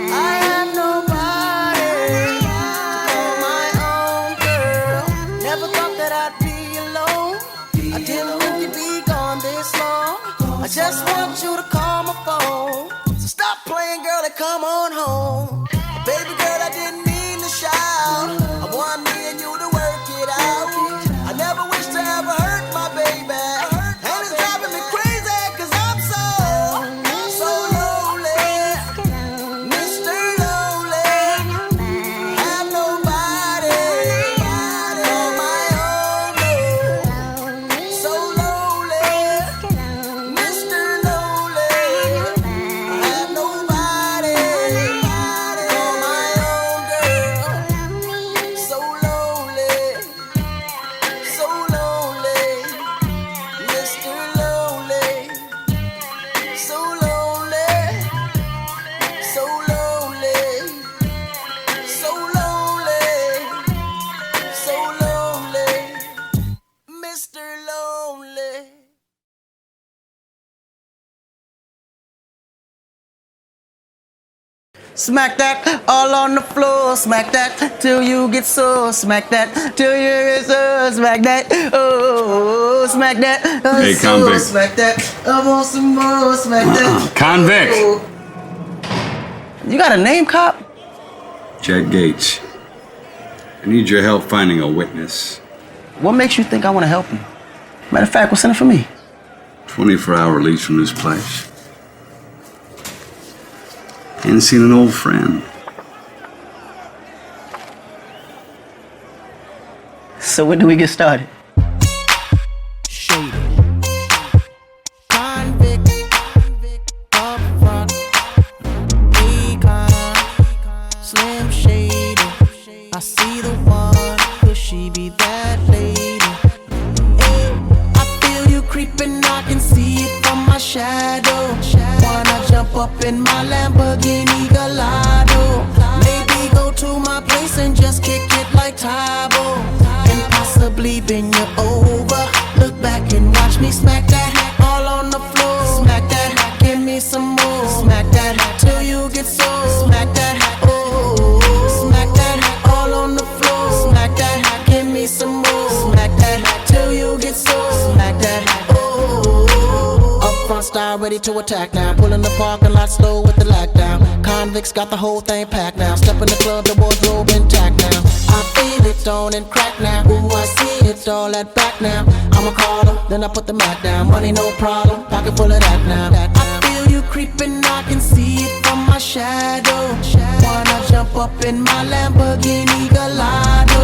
I have nobody to call my own girl. Never thought that I'd be alone, I didn't think you'd be gone this long. I just want you to call my phone. Stop playing, girl, and come on home. Baby girl, I didn't mean to shout. I want me and you to work it out. I never wish to ever hurt my baby, and it's driving me crazy cause I'm so lonely. Mr. Lonely, have nobody on my own, no. So lonely, Mr. Lonely, have nobody on my own girl. So lonely, Mr. Lonely, so lonely, so lonely, so lonely, so lonely, Mr. Lonely. Smack that all on the floor, smack that till you get sore, smack that till you get sore, smack that, oh, smack that, Hey, convict. smack that, I want some more, smack that. Convict. Oh. You got a name, cop? Jack Gates. I need your help finding a witness. What makes you think I want to help you? Matter of fact, what's in it for me? 24-hour lease from this place. Ain't seen an old friend. So when do we get started? Shady. Convict. Up front. Econ. Slim Shady. I see the one. Could she be that lady? Hey, I feel you creeping. I can see it from my shadow. Wanna jump up in my Lamborghini Gallardo? Maybe go to my place place and just kick it like Tybo, and possibly bend you over. Look back and watch me smack that all on the floor. Smack that, give me some more. Smack that till you get sore. Smack that, oh, smack that all on the floor. Smack that, give me some more. Smack that till you get sore. Smack that, oh. Up front style, ready to attack now. Pulling the parking lot slow with the lockdown. Convicts got the whole thing packed now. Step in the club, the wardrobe intact now. I feel it on and crack now. Ooh, I see it all at back now. I'ma call her, then I put the Mac down. Money no problem, pocket full of that now. I feel you creeping, I can see it from my shadow. Wanna jump up in my Lamborghini Gallardo?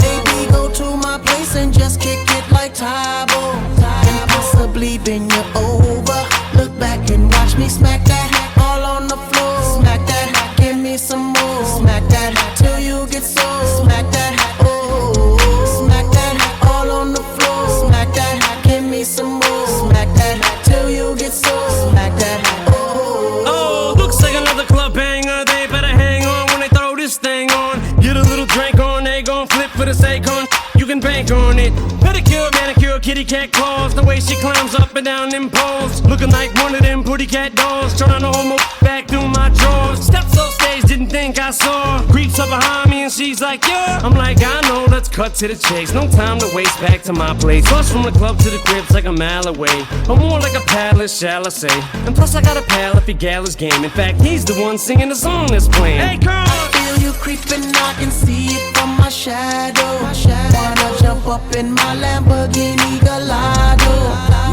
Maybe go to my place and just kick it like Tybo, and possibly bend you over. Look back and watch me smack that all on the floor. Smack that, give me some more. Smack that till you get sore. Smack that, oh, smack that all on the floor. Smack that, give me some more. Smack that till you get sore. Smack that, oh. Oh, looks like another club banger. They better hang on when they throw this thing on. Get a little drink on, they gon' flip for the Akon. You can bank on it. Pedicure, manicure, kitty cat claws. The way she climbs up and down them poles, looking like one of them pretty cat dolls. Trying to hold my back through my drawers. Steps off stage, didn't think I saw. Creeps up behind me and she's like, yeah. I'm like, I know, let's cut to the chase. No time to waste, back to my place. Plus from the club to the crib's like a mile away, or more like a palace, shall I say. And plus I got a pal if he gal his game. In fact, he's the one singing the song that's playing. Hey girl, I feel you creeping, I can see it from my shadow. Wanna jump up in my Lamborghini Gallardo?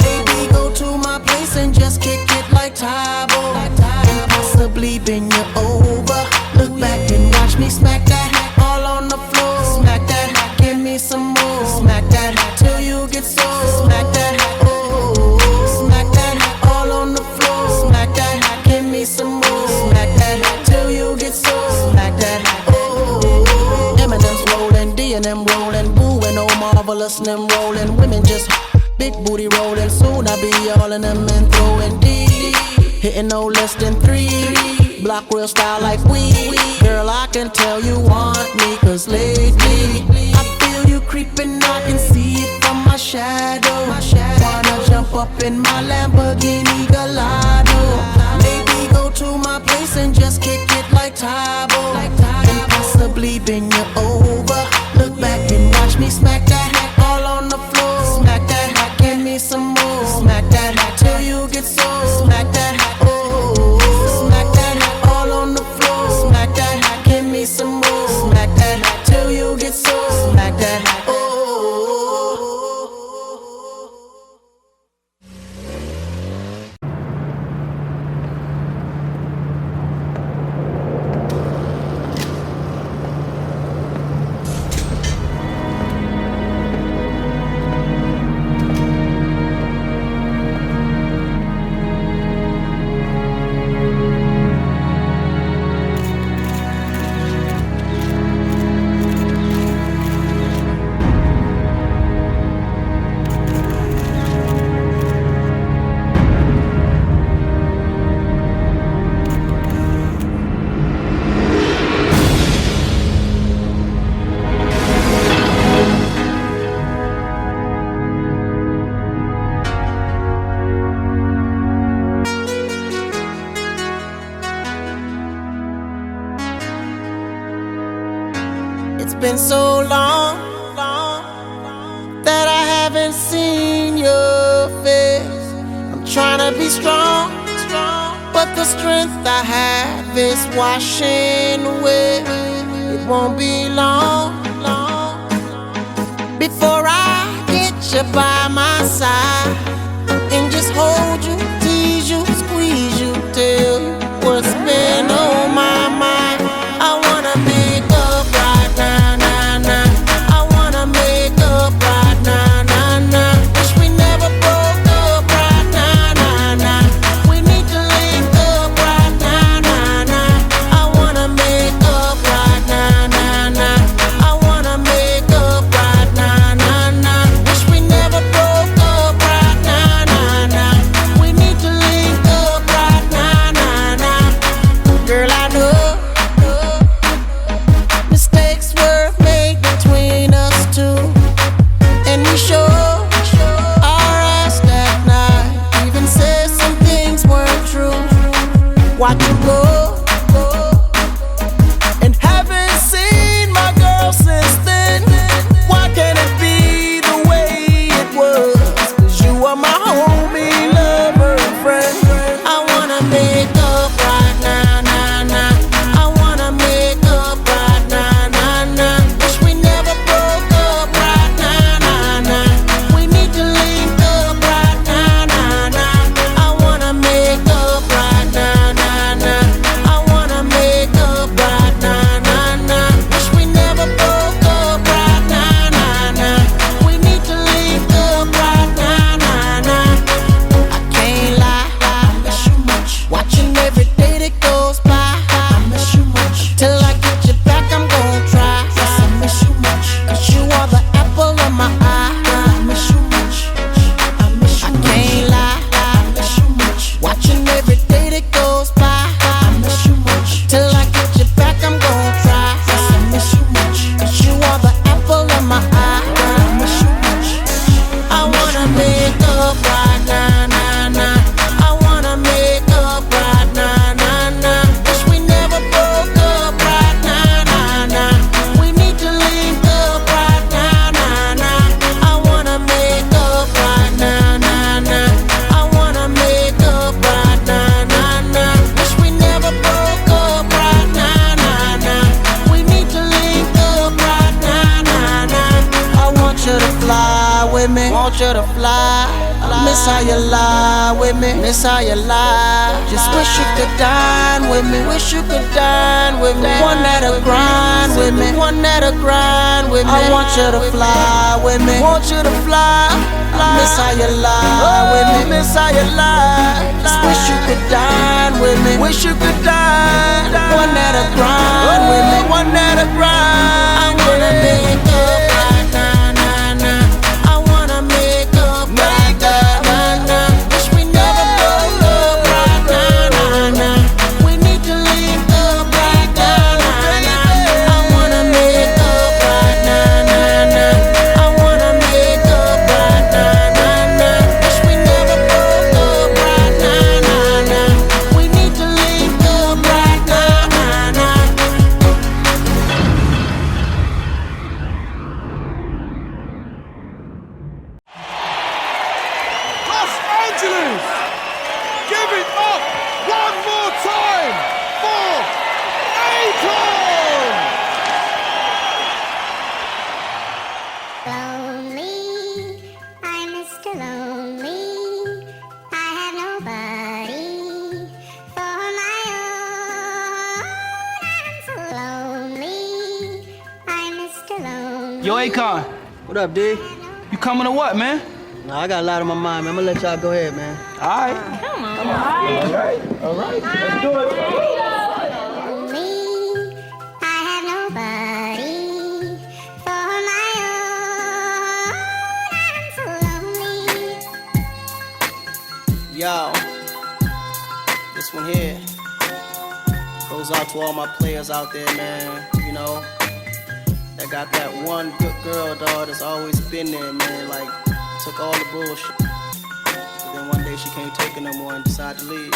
Maybe go to my place and just kick it like Tybo, and possibly bend you over. Look back and watch me smack that all on the floor. Smack that, give me some more. Smack that till you get sore. Smack that, oh, smack that all on the floor. Smack that, give me some more. Smack that till you get sore. Smack that, oh. Eminem's rolling, D and M rolling, Boo and oh marvelous and them rolling. Women just big booty rolling. Soon I be all in them and throwing D, hitting no less than 3. Block real style like we. Girl, I can tell you want me, cause lately I feel you creeping, I can see it from my shadow. Wanna jump up in my Lamborghini Gallardo? Maybe go to my place and just kick it like Tybo, and possibly bend you over. Look back and watch me smack that all on the floor. Smack that, give me some more. Smack that till you get sore. Smack that, oh, smack that all on the floor. Smack that, give me some more. Smack that till you get sore. Smack that, oh. Been so long that I haven't seen your face. I'm trying to be strong, but the strength I have is washing away. It won't be long before I get you by my side and just hold you, tease you, squeeze you, tell you what's been on my mind. I wanna make up right now, nah, nah. I wanna make up right now, nah, nah. Wish we never broke up right now, nah, nah. We need to link up right now, nah, nah. I wanna make up right now, nah, nah. I wanna make up right now, nah, nah. Wish we never broke up right now. want you to fly. Miss how you lie with me, miss how you lie. Just wish you could dine with me, wish you could dine with me. One that'll grind with me, one that'll grind with me. I want you to fly with me, want you to fly. Miss how you lie with me, miss how you lie. Just wish you could dine with me, wish you could dine. One that'll grind with me, one that'll grind. I wanna make up right now, nah, nah. I wanna make up right now, nah, nah. Wish we never broke up right now, nah, nah. We need to link up right now, nah, nah. I wanna make up right now, nah, nah. I wanna make up right now, nah, nah. Wish we never broke up right now, nah, nah. We need to link up right now, nah, nah. Los Angeles! Give it up one more time for Akon! Lonely, I'm Mr. Lonely. I have nobody for my own. I'm so lonely. I'm Mr. Lonely. Yo, Akon, What up, D? you coming or what, man? Nah, I got a lot on my mind, man. I'm gonna let y'all go ahead, man. Alright. Lonely, I have nobody for my own. I'm so lonely. Yo, this one here goes out to all my players out there, man. You know, that got that one good girl, dog, that's always been there, man. Like, took all the bullshit. But then one day she can't take it no more and decided to leave.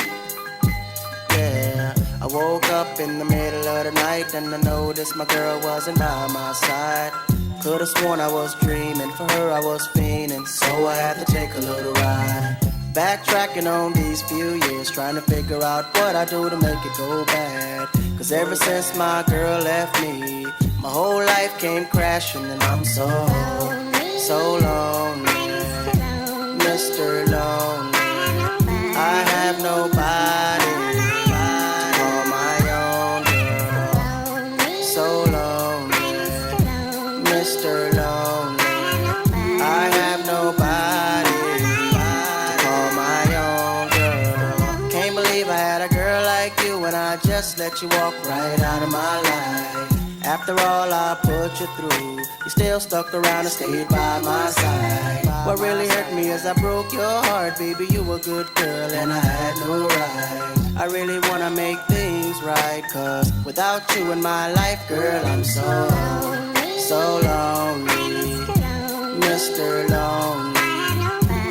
Yeah, I woke up in the middle of the night and I noticed my girl wasn't by my side. Could've sworn I was dreaming, for her I was fiending, so I had to take a little ride. Backtracking on these few years, trying to figure out what I do to make it go bad. Cause ever since my girl left me, my whole life came crashing and I'm so lonely. Mr. Lonely, I have nobody to call my own girl. So lonely, Mr. Lonely, I have nobody to call my own girl. Can't believe I had a girl like you and I just let you walk right out of my life. After all I put you through, you still stuck around and stayed by my side. What really hurt me is I broke your heart, baby. You were a good girl and I had no right. I really wanna make things right, cause without you in my life, girl, I'm so lonely. Mr. Lonely,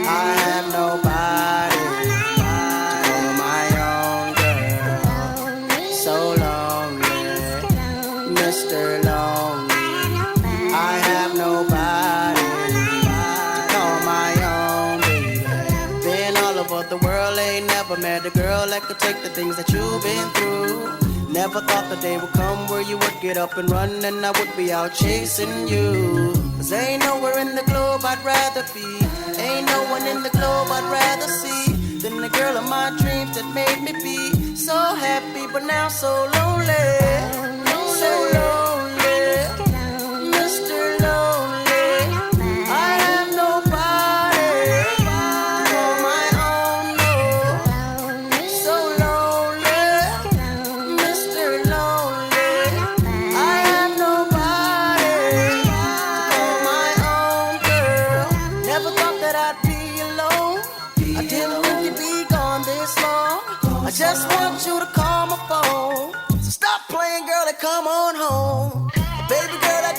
I have nobody to call my own girl. So lonely, Mr. Lonely, I have nobody to call my own baby. Been all over the world, ain't never met a girl that could take the things that you've been through. Never thought the day would come where you would get up and run and I would be out chasing you. Cause ain't nowhere in the globe I'd rather be, ain't no one in the globe I'd rather see than the girl of my dreams that made me be so happy but now so lonely. So lonely, Mr. Lonely, I have nobody to call my own, no. So lonely, Mr. Lonely, I have nobody to call my own girl. Never thought that I'd be alone, I didn't think you'd be gone this long. I just want you to call my phone. So stop playing, girl, and come on home. Baby girl, I